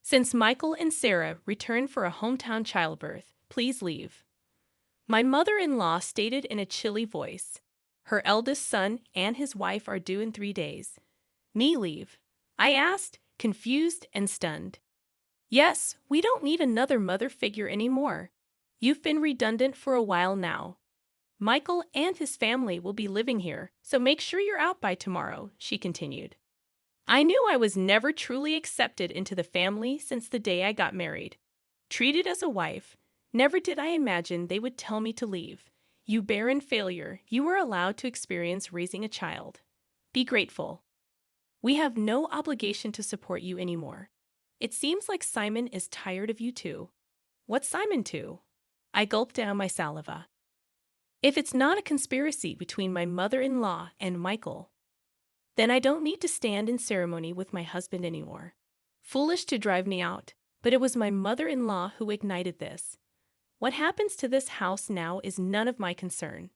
Since Michael and Sarah returned for a hometown childbirth, please leave. My mother-in-law stated in a chilly voice. Her eldest son and his wife are due in 3 days. Me leave? I asked, confused and stunned. Yes, we don't need another mother figure anymore. You've been redundant for a while now. Michael and his family will be living here, so make sure you're out by tomorrow, she continued. I knew I was never truly accepted into the family since the day I got married. Treated as a wife, never did I imagine they would tell me to leave. You barren failure, you were allowed to experience raising a child. Be grateful. We have no obligation to support you anymore. It seems like Simon is tired of you too. What's Simon to? I gulped down my saliva. If it's not a conspiracy between my mother-in-law and Michael, then I don't need to stand in ceremony with my husband anymore. Foolish to drive me out, but it was my mother-in-law who ignited this. What happens to this house now is none of my concern.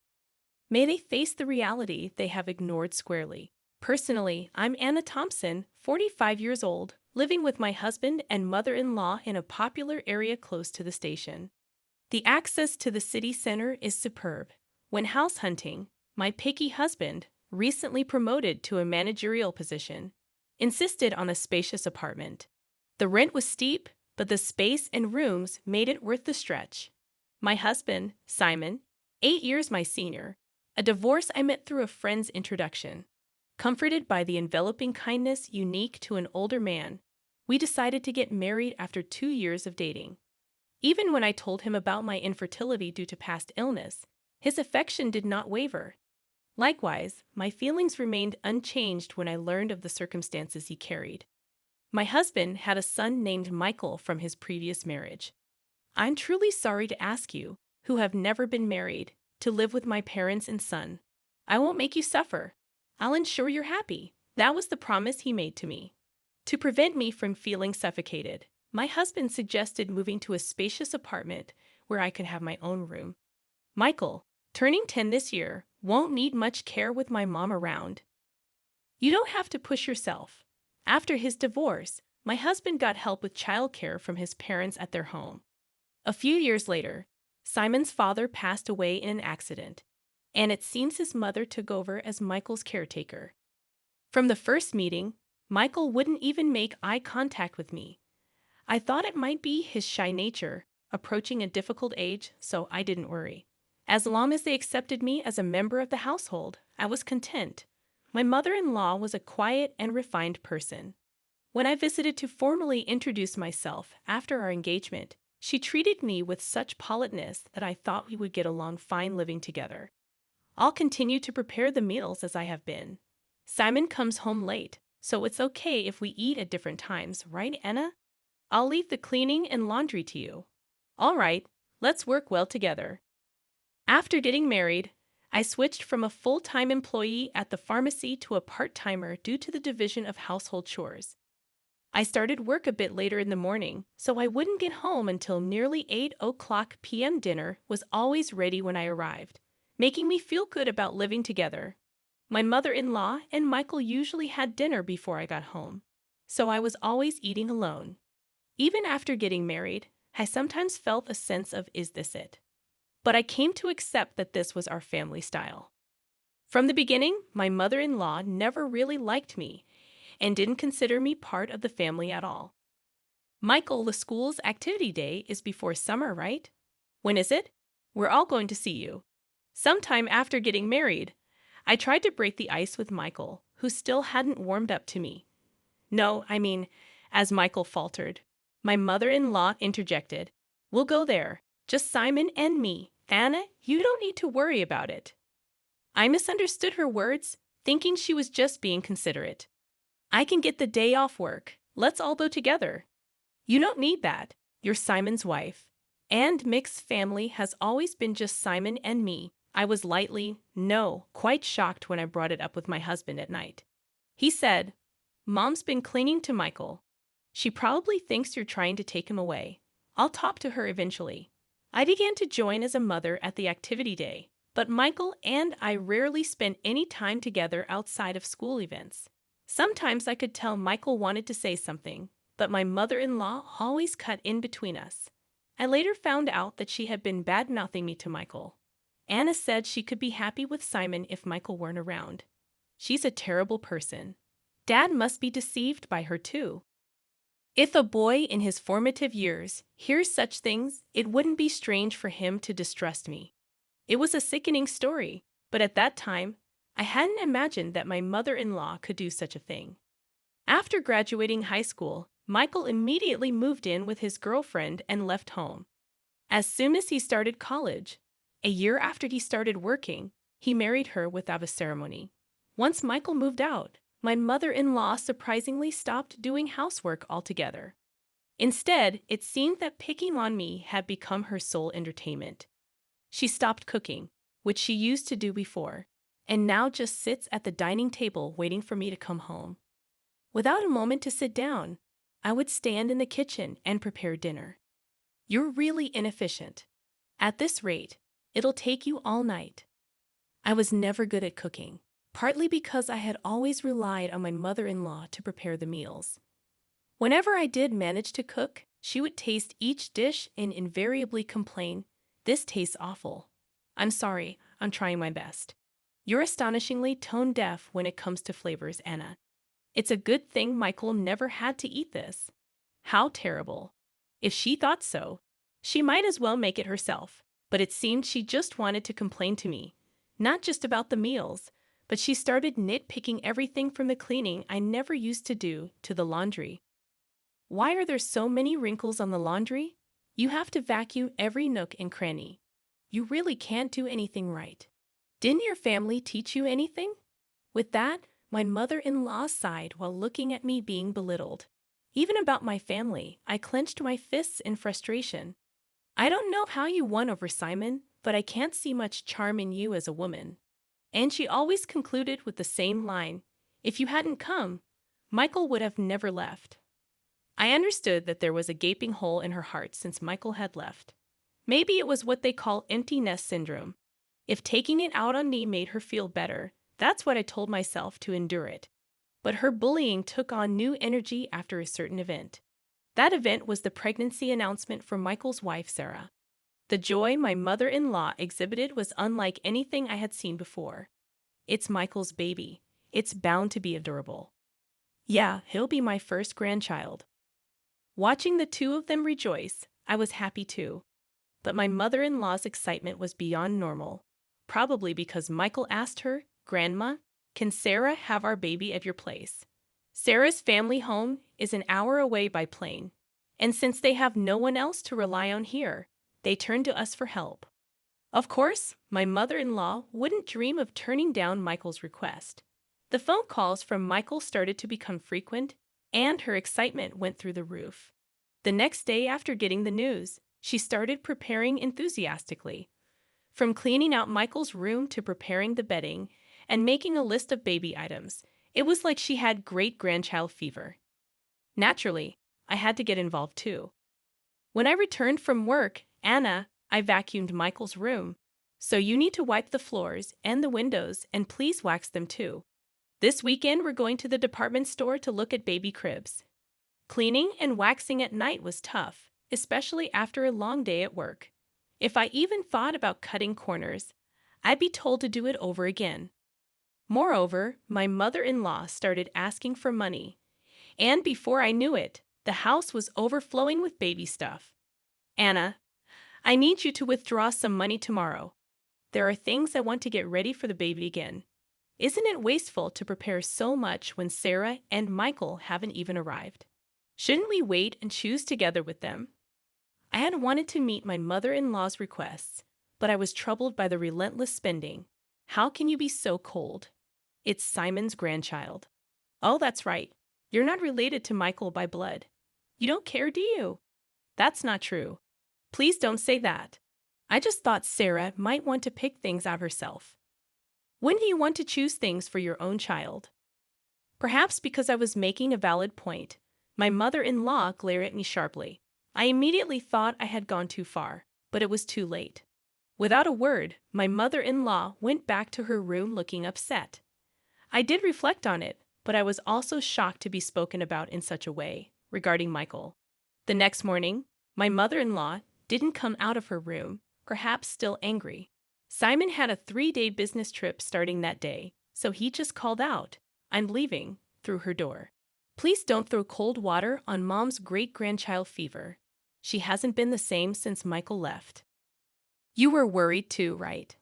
May they face the reality they have ignored squarely. Personally, I'm Anna Thompson, 45 years old, living with my husband and mother-in-law in a popular area close to the station. The access to the city center is superb. When house hunting, my picky husband, recently promoted to a managerial position, insisted on a spacious apartment. The rent was steep, but the space and rooms made it worth the stretch. My husband, Simon, 8 years my senior, a divorce I met through a friend's introduction. Comforted by the enveloping kindness unique to an older man, we decided to get married after 2 years of dating. Even when I told him about my infertility due to past illness, his affection did not waver. Likewise, my feelings remained unchanged when I learned of the circumstances he carried. My husband had a son named Michael from his previous marriage. I'm truly sorry to ask you, who have never been married, to live with my parents and son. I won't make you suffer. I'll ensure you're happy. That was the promise he made to me. To prevent me from feeling suffocated, my husband suggested moving to a spacious apartment where I could have my own room. Michael, turning 10 this year, won't need much care with my mom around. You don't have to push yourself. After his divorce, my husband got help with childcare from his parents at their home. A few years later, Simon's father passed away in an accident, and it seems his mother took over as Michael's caretaker. From the first meeting, Michael wouldn't even make eye contact with me. I thought it might be his shy nature, approaching a difficult age, so I didn't worry. As long as they accepted me as a member of the household, I was content. My mother-in-law was a quiet and refined person. When I visited to formally introduce myself after our engagement, she treated me with such politeness that I thought we would get along fine living together. I'll continue to prepare the meals as I have been. Simon comes home late, so it's okay if we eat at different times, right, Anna? I'll leave the cleaning and laundry to you. All right, let's work well together. After getting married, I switched from a full-time employee at the pharmacy to a part-timer due to the division of household chores. I started work a bit later in the morning, so I wouldn't get home until nearly 8 p.m. Dinner was always ready when I arrived, making me feel good about living together. My mother-in-law and Michael usually had dinner before I got home, so I was always eating alone. Even after getting married, I sometimes felt a sense of, is this it? But I came to accept that this was our family style. From the beginning, my mother-in-law never really liked me and didn't consider me part of the family at all. Michael, the school's activity day is before summer, right? When is it? We're all going to see you. Sometime after getting married, I tried to break the ice with Michael, who still hadn't warmed up to me. No, as Michael faltered, my mother-in-law interjected, we'll go there, just Simon and me. Anna, you don't need to worry about it. I misunderstood her words, thinking she was just being considerate. I can get the day off work. Let's all go together. You don't need that. You're Simon's wife. And mixed family has always been just Simon and me. I was quite shocked when I brought it up with my husband at night. He said, Mom's been clinging to Michael. She probably thinks you're trying to take him away. I'll talk to her eventually. I began to join as a mother at the activity day, but Michael and I rarely spent any time together outside of school events. Sometimes I could tell Michael wanted to say something, but my mother-in-law always cut in between us. I later found out that she had been bad-mouthing me to Michael. Anna said she could be happy with Simon if Michael weren't around. She's a terrible person. Dad must be deceived by her too. If a boy in his formative years hears such things, it wouldn't be strange for him to distrust me. It was a sickening story, but at that time, I hadn't imagined that my mother-in-law could do such a thing. After graduating high school, Michael immediately moved in with his girlfriend and left home. As soon as he started college, a year after he started working, he married her without a ceremony. Once Michael moved out, my mother-in-law surprisingly stopped doing housework altogether. Instead, it seemed that picking on me had become her sole entertainment. She stopped cooking, which she used to do before, and now just sits at the dining table waiting for me to come home. Without a moment to sit down, I would stand in the kitchen and prepare dinner. You're really inefficient. At this rate, it'll take you all night. I was never good at cooking, partly because I had always relied on my mother-in-law to prepare the meals. Whenever I did manage to cook, she would taste each dish and invariably complain, "This tastes awful. I'm sorry, I'm trying my best." You're astonishingly tone-deaf when it comes to flavors, Anna. It's a good thing Michael never had to eat this. How terrible. If she thought so, she might as well make it herself. But it seemed she just wanted to complain to me, not just about the meals, but she started nitpicking everything from the cleaning I never used to do to the laundry. Why are there so many wrinkles on the laundry? You have to vacuum every nook and cranny. You really can't do anything right. Didn't your family teach you anything? With that, my mother-in-law sighed while looking at me being belittled. Even about my family, I clenched my fists in frustration. I don't know how you won over Simon, but I can't see much charm in you as a woman. And she always concluded with the same line, "If you hadn't come, Michael would have never left." I understood that there was a gaping hole in her heart since Michael had left. Maybe it was what they call empty nest syndrome. If taking it out on me made her feel better, that's what I told myself to endure it. But her bullying took on new energy after a certain event. That event was the pregnancy announcement from Michael's wife, Sarah. The joy my mother-in-law exhibited was unlike anything I had seen before. It's Michael's baby. It's bound to be adorable. Yeah, he'll be my first grandchild. Watching the two of them rejoice, I was happy too. But my mother-in-law's excitement was beyond normal, probably because Michael asked her, "Grandma, can Sarah have our baby at your place?" Sarah's family home is an hour away by plane, and since they have no one else to rely on here, they turn to us for help. Of course, my mother-in-law wouldn't dream of turning down Michael's request. The phone calls from Michael started to become frequent, and her excitement went through the roof. The next day after getting the news, she started preparing enthusiastically. From cleaning out Michael's room to preparing the bedding and making a list of baby items, it was like she had great-grandchild fever. Naturally, I had to get involved too. When I returned from work, I vacuumed Michael's room. "So you need to wipe the floors and the windows and please wax them too. This weekend we're going to the department store to look at baby cribs." Cleaning and waxing at night was tough, especially after a long day at work. If I even thought about cutting corners, I'd be told to do it over again. Moreover, my mother-in-law started asking for money, and before I knew it, the house was overflowing with baby stuff. "Anna, I need you to withdraw some money tomorrow. There are things I want to get ready for the baby again. Isn't it wasteful to prepare so much when Sarah and Michael haven't even arrived? Shouldn't we wait and choose together with them?" I had wanted to meet my mother-in-law's requests, but I was troubled by the relentless spending. How can you be so cold? It's Simon's grandchild. Oh, that's right. You're not related to Michael by blood. You don't care, do you? That's not true. Please don't say that. I just thought Sarah might want to pick things out herself. Wouldn't you want to choose things for your own child? Perhaps because I was making a valid point, my mother-in-law glared at me sharply. I immediately thought I had gone too far, but it was too late. Without a word, my mother-in-law went back to her room looking upset. I did reflect on it, but I was also shocked to be spoken about in such a way. regarding Michael. The next morning, my mother-in-law didn't come out of her room, perhaps still angry. Simon had a 3-day business trip starting that day, so he just called out, "I'm leaving," through her door. Please don't throw cold water on Mom's great-grandchild fever. She hasn't been the same since Michael left. You were worried too, right?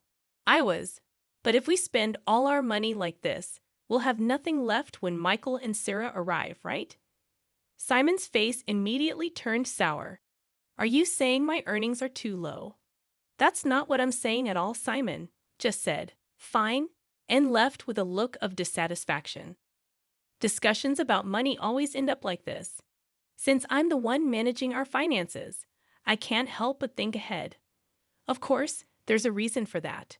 I was. But if we spend all our money like this, we'll have nothing left when Michael and Sarah arrive, right? Simon's face immediately turned sour. Are you saying my earnings are too low? That's not what I'm saying at all, Simon just said, "Fine," and left with a look of dissatisfaction. Discussions about money always end up like this. Since I'm the one managing our finances, I can't help but think ahead. Of course, there's a reason for that.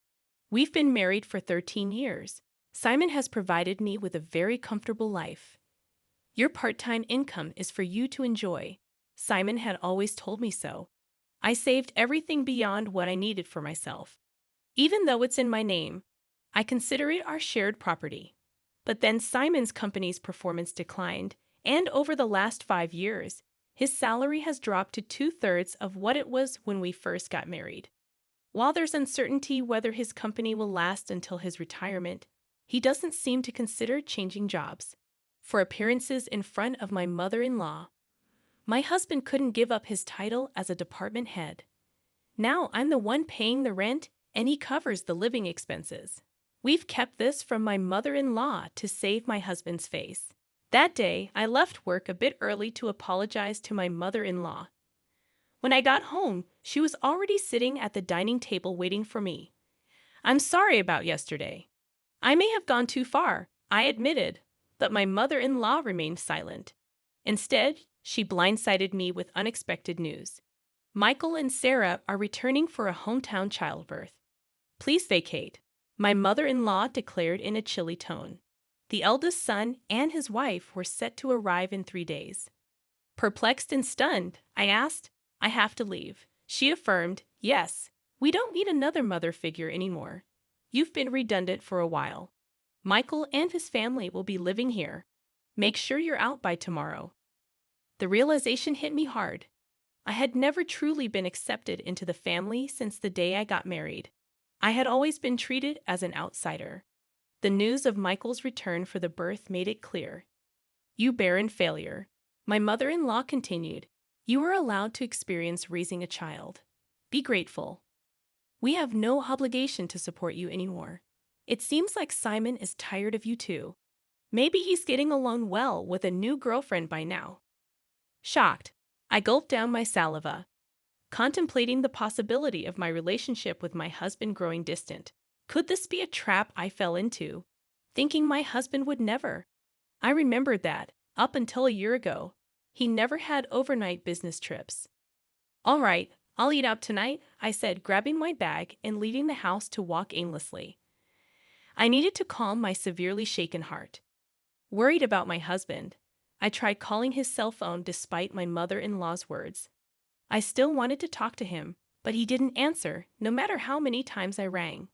We've been married for 13 years. Simon has provided me with a very comfortable life. Your part-time income is for you to enjoy. Simon had always told me so. I saved everything beyond what I needed for myself. Even though it's in my name, I consider it our shared property. But then Simon's company's performance declined, and over the last 5 years, his salary has dropped to 2/3 of what it was when we first got married. While there's uncertainty whether his company will last until his retirement, he doesn't seem to consider changing jobs. For appearances in front of my mother-in-law, my husband couldn't give up his title as a department head. Now I'm the one paying the rent, and he covers the living expenses. We've kept this from my mother-in-law to save my husband's face. That day, I left work a bit early to apologize to my mother-in-law. When I got home, she was already sitting at the dining table waiting for me. "I'm sorry about yesterday. I may have gone too far," I admitted, but my mother-in-law remained silent. Instead, she blindsided me with unexpected news. Michael and Sarah are returning for a hometown childbirth. "Please vacate," my mother-in-law declared in a chilly tone. The eldest son and his wife were set to arrive in 3 days. Perplexed and stunned, I asked, "I have to leave." She affirmed, "Yes, we don't need another mother figure anymore. You've been redundant for a while. Michael and his family will be living here. Make sure you're out by tomorrow." The realization hit me hard. I had never truly been accepted into the family since the day I got married. I had always been treated as an outsider. The news of Michael's return for the birth made it clear. "You barren failure," my mother-in-law continued. "You are allowed to experience raising a child. Be grateful. We have no obligation to support you anymore. It seems like Simon is tired of you too. Maybe he's getting along well with a new girlfriend by now." Shocked, I gulped down my saliva, contemplating the possibility of my relationship with my husband growing distant. Could this be a trap I fell into, thinking my husband would never? I remembered that, up until a year ago, he never had overnight business trips. "All right, I'll eat out tonight," I said, grabbing my bag and leaving the house to walk aimlessly. I needed to calm my severely shaken heart. Worried about my husband, I tried calling his cell phone despite my mother-in-law's words. I still wanted to talk to him, but he didn't answer, no matter how many times I rang.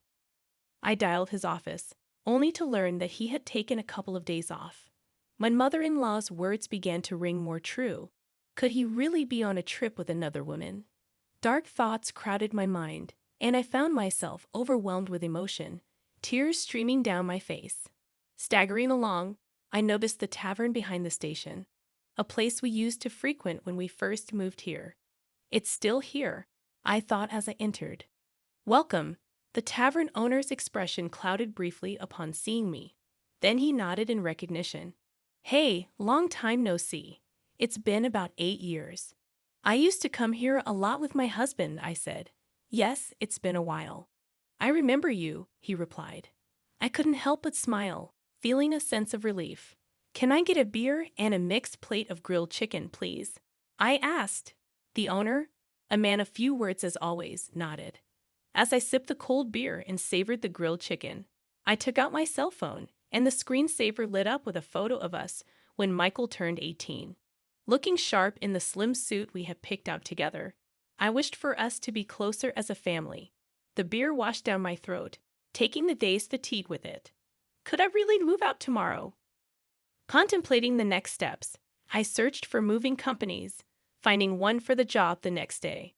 I dialed his office, only to learn that he had taken a couple of days off. My mother-in-law's words began to ring more true. Could he really be on a trip with another woman? Dark thoughts crowded my mind, and I found myself overwhelmed with emotion, tears streaming down my face. Staggering along, I noticed the tavern behind the station, a place we used to frequent when we first moved here. "It's still here," I thought as I entered. "Welcome." The tavern owner's expression clouded briefly upon seeing me. Then he nodded in recognition. "Hey, long time no see. It's been about 8 years. I used to come here a lot with my husband," I said. "Yes, it's been a while." "I remember you," he replied. I couldn't help but smile, feeling a sense of relief. "Can I get a beer and a mixed plate of grilled chicken, please?" I asked. The owner, a man of few words as always, nodded. As I sipped the cold beer and savored the grilled chicken, I took out my cell phone, and the screensaver lit up with a photo of us when Michael turned 18. Looking sharp in the slim suit we had picked out together, I wished for us to be closer as a family. The beer washed down my throat, taking the day's fatigue with it. Could I really move out tomorrow? Contemplating the next steps, I searched for moving companies, finding one for the job the next day.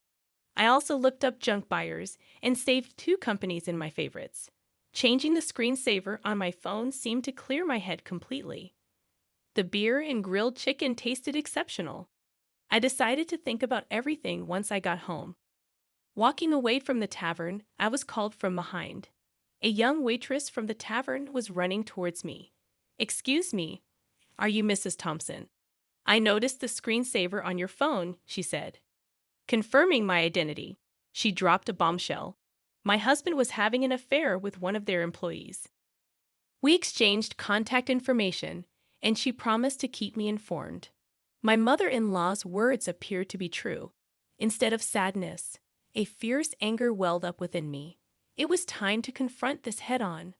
I also looked up junk buyers and saved 2 companies in my favorites. Changing the screensaver on my phone seemed to clear my head completely. The beer and grilled chicken tasted exceptional. I decided to think about everything once I got home. Walking away from the tavern, I was called from behind. A young waitress from the tavern was running towards me. "Excuse me, are you Mrs. Thompson? I noticed the screensaver on your phone," she said. Confirming my identity, she dropped a bombshell. My husband was having an affair with one of their employees. We exchanged contact information, and she promised to keep me informed. My mother-in-law's words appeared to be true. Instead of sadness, a fierce anger welled up within me. It was time to confront this head-on.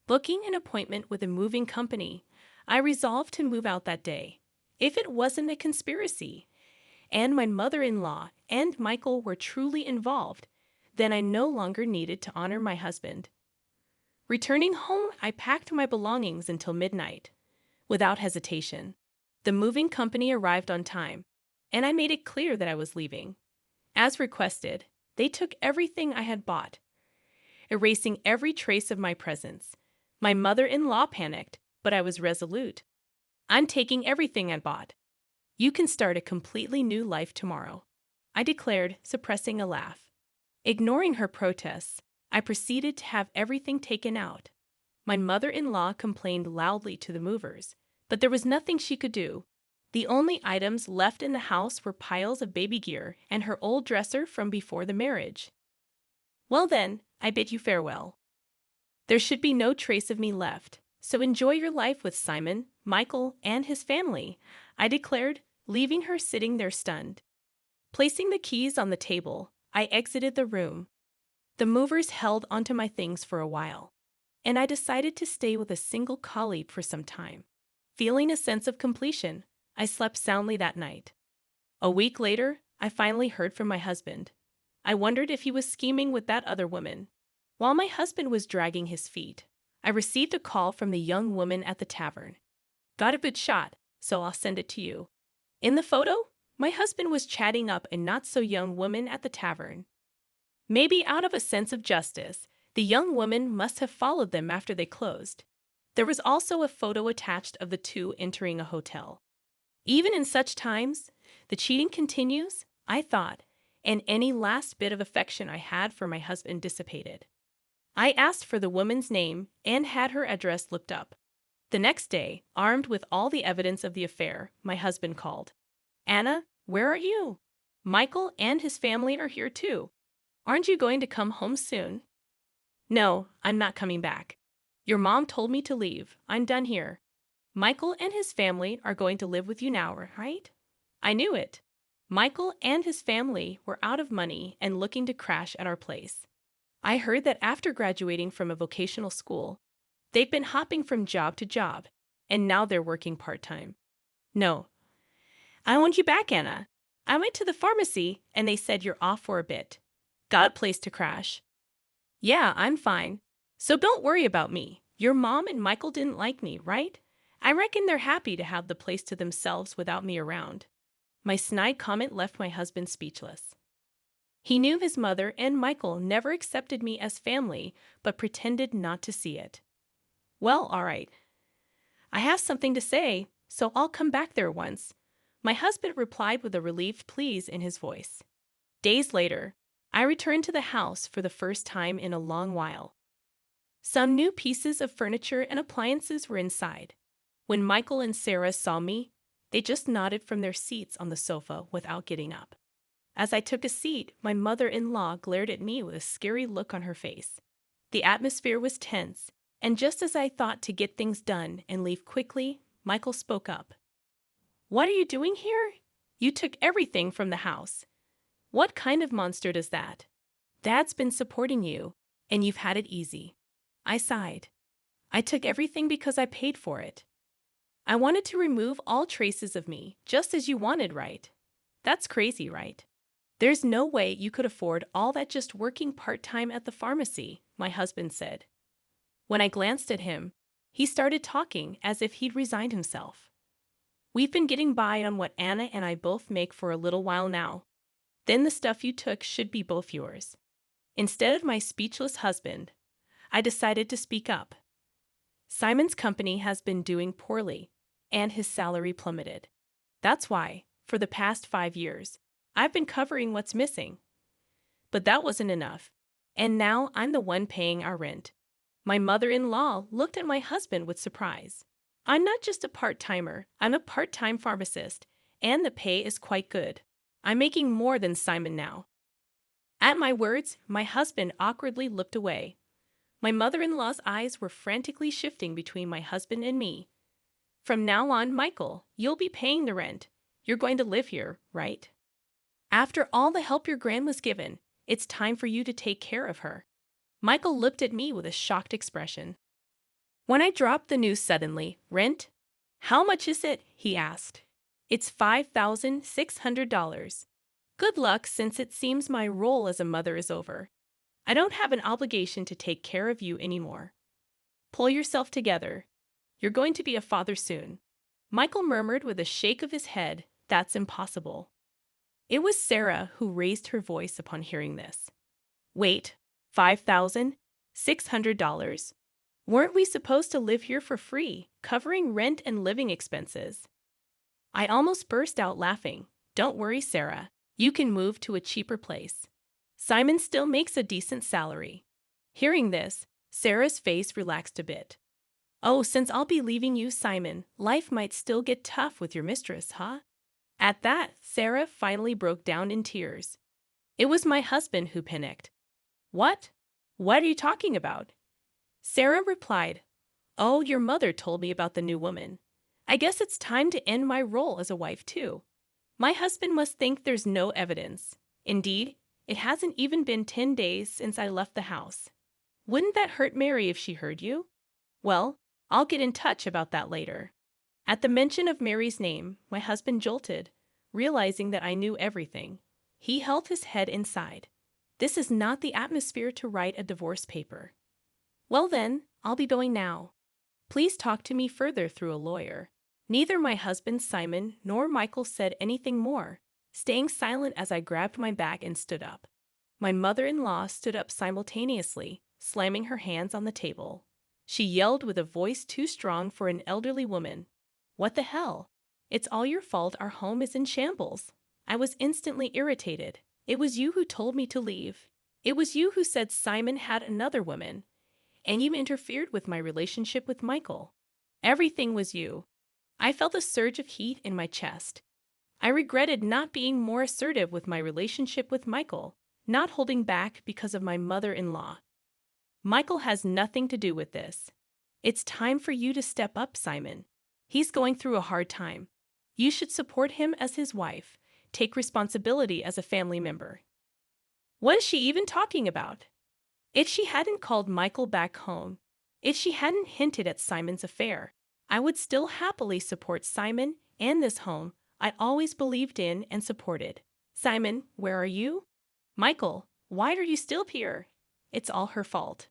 Booking an appointment with a moving company, I resolved to move out that day. If it wasn't a conspiracy, and my mother-in-law and Michael were truly involved, then I no longer needed to honor my husband. Returning home, I packed my belongings until midnight. Without hesitation, the moving company arrived on time, and I made it clear that I was leaving. As requested, they took everything I had bought, erasing every trace of my presence. My mother-in-law panicked, but I was resolute. "I'm taking everything I bought. You can start a completely new life tomorrow," I declared, suppressing a laugh. Ignoring her protests, I proceeded to have everything taken out. My mother-in-law complained loudly to the movers, but there was nothing she could do. The only items left in the house were piles of baby gear and her old dresser from before the marriage. "Well then, I bid you farewell. There should be no trace of me left, so enjoy your life with Simon, Michael, and his family," I declared, leaving her sitting there stunned. Placing the keys on the table, I exited the room. The movers held onto my things for a while, and I decided to stay with a single colleague for some time. Feeling a sense of completion, I slept soundly that night. A week later, I finally heard from my husband. I wondered if he was scheming with that other woman. While my husband was dragging his feet, I received a call from the young woman at the tavern. "Got a good shot, so I'll send it to you." In the photo, my husband was chatting up a not-so-young woman at the tavern. Maybe out of a sense of justice, the young woman must have followed them after they closed. There was also a photo attached of the two entering a hotel. Even in such times, the cheating continues, I thought, and any last bit of affection I had for my husband dissipated. I asked for the woman's name and had her address looked up. The next day, armed with all the evidence of the affair, my husband called. "Anna, where are you? Michael and his family are here too. Aren't you going to come home soon?" "No, I'm not coming back. Your mom told me to leave. I'm done here. Michael and his family are going to live with you now, right?" I knew it. Michael and his family were out of money and looking to crash at our place. I heard that after graduating from a vocational school, they've been hopping from job to job, and now they're working part-time. "No. I want you back, Anna. I went to the pharmacy, and they said you're off for a bit. Got a place to crash." "Yeah, I'm fine. So don't worry about me. Your mom and Michael didn't like me, right? I reckon they're happy to have the place to themselves without me around." My snide comment left my husband speechless. He knew his mother and Michael never accepted me as family, but pretended not to see it. "Well, all right. I have something to say, so I'll come back there once," my husband replied with a relieved please in his voice. Days later, I returned to the house for the first time in a long while. Some new pieces of furniture and appliances were inside. When Michael and Sarah saw me, they just nodded from their seats on the sofa without getting up. As I took a seat, my mother-in-law glared at me with a scary look on her face. The atmosphere was tense, and just as I thought to get things done and leave quickly, Michael spoke up. "What are you doing here? You took everything from the house. What kind of monster does that? Dad's been supporting you, and you've had it easy." I sighed. "I took everything because I paid for it. I wanted to remove all traces of me, just as you wanted, right? That's crazy, right? There's no way you could afford all that just working part-time at the pharmacy," my husband said. When I glanced at him, he started talking as if he'd resigned himself. We've been getting by on what Anna and I both make for a little while now. Then the stuff you took should be both yours." Instead of my speechless husband, I decided to speak up. "Simon's company has been doing poorly, and his salary plummeted. That's why, for the past 5 years, I've been covering what's missing. But that wasn't enough, and now I'm the one paying our rent." My mother-in-law looked at my husband with surprise. "I'm not just a part-timer, I'm a part-time pharmacist, and the pay is quite good. I'm making more than Simon now." At my words, my husband awkwardly looked away. My mother-in-law's eyes were frantically shifting between my husband and me. "From now on, Michael, you'll be paying the rent. You're going to live here, right? After all the help your grandma's given, it's time for you to take care of her." Michael looked at me with a shocked expression. When I dropped the news suddenly, "Rent? How much is it?" he asked. "It's $5,600. Good luck, since it seems my role as a mother is over. I don't have an obligation to take care of you anymore. Pull yourself together. You're going to be a father soon." Michael murmured with a shake of his head, "That's impossible." It was Sarah who raised her voice upon hearing this. "Wait, $5,600? Weren't we supposed to live here for free, covering rent and living expenses?" I almost burst out laughing. "Don't worry, Sarah. You can move to a cheaper place. Simon still makes a decent salary." Hearing this, Sarah's face relaxed a bit. "Oh, since I'll be leaving you, Simon, life might still get tough with your mistress, huh?" At that, Sarah finally broke down in tears. It was my husband who panicked. "What? What are you talking about?" Sarah replied, "Oh, your mother told me about the new woman. I guess it's time to end my role as a wife, too. My husband must think there's no evidence. Indeed, it hasn't even been 10 days since I left the house. Wouldn't that hurt Mary if she heard you? Well, I'll get in touch about that later." At the mention of Mary's name, my husband jolted, realizing that I knew everything. He held his head inside. This is not the atmosphere to write a divorce paper. "Well then, I'll be going now. Please talk to me further through a lawyer." Neither my husband Simon nor Michael said anything more, staying silent as I grabbed my bag and stood up. My mother-in-law stood up simultaneously, slamming her hands on the table. She yelled with a voice too strong for an elderly woman, "What the hell? It's all your fault our home is in shambles." I was instantly irritated. "It was you who told me to leave. It was you who said Simon had another woman. And you interfered with my relationship with Michael. Everything was you." I felt a surge of heat in my chest. I regretted not being more assertive with my relationship with Michael, not holding back because of my mother-in-law. "Michael has nothing to do with this. It's time for you to step up, Simon. He's going through a hard time. You should support him as his wife, take responsibility as a family member." What is she even talking about? If she hadn't called Michael back home, if she hadn't hinted at Simon's affair, I would still happily support Simon and this home I always believed in and supported. "Simon, where are you? Michael, why are you still here?" It's all her fault.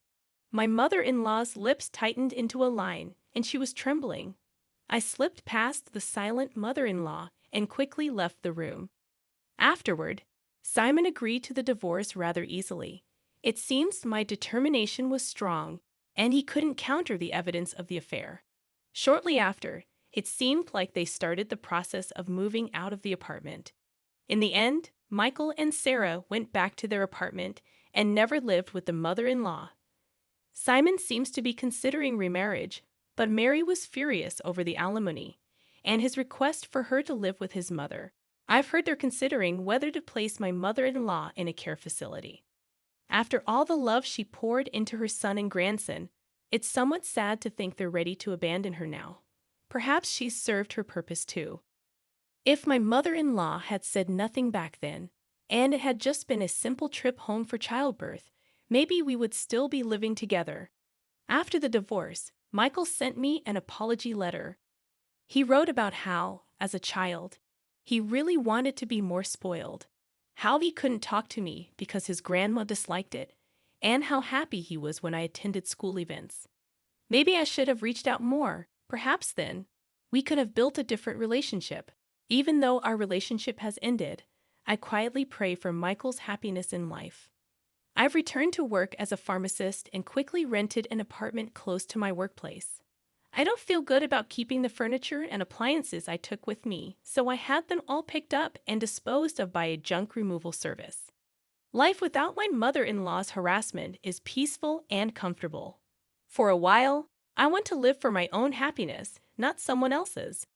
My mother-in-law's lips tightened into a line, and she was trembling. I slipped past the silent mother-in-law and quickly left the room. Afterward, Simon agreed to the divorce rather easily. It seems my determination was strong, and he couldn't counter the evidence of the affair. Shortly after, it seemed like they started the process of moving out of the apartment. In the end, Michael and Sarah went back to their apartment and never lived with the mother-in-law. Simon seems to be considering remarriage, but Mary was furious over the alimony and his request for her to live with his mother. I've heard they're considering whether to place my mother-in-law in a care facility. After all the love she poured into her son and grandson, it's somewhat sad to think they're ready to abandon her now. Perhaps she's served her purpose too. If my mother-in-law had said nothing back then, and it had just been a simple trip home for childbirth, maybe we would still be living together. After the divorce, Michael sent me an apology letter. He wrote about how, as a child, he really wanted to be more spoiled, how he couldn't talk to me because his grandma disliked it, and how happy he was when I attended school events. Maybe I should have reached out more, perhaps then. We could have built a different relationship. Even though our relationship has ended, I quietly pray for Michael's happiness in life. I've returned to work as a pharmacist and quickly rented an apartment close to my workplace. I don't feel good about keeping the furniture and appliances I took with me, so I had them all picked up and disposed of by a junk removal service. Life without my mother-in-law's harassment is peaceful and comfortable. For a while, I want to live for my own happiness, not someone else's.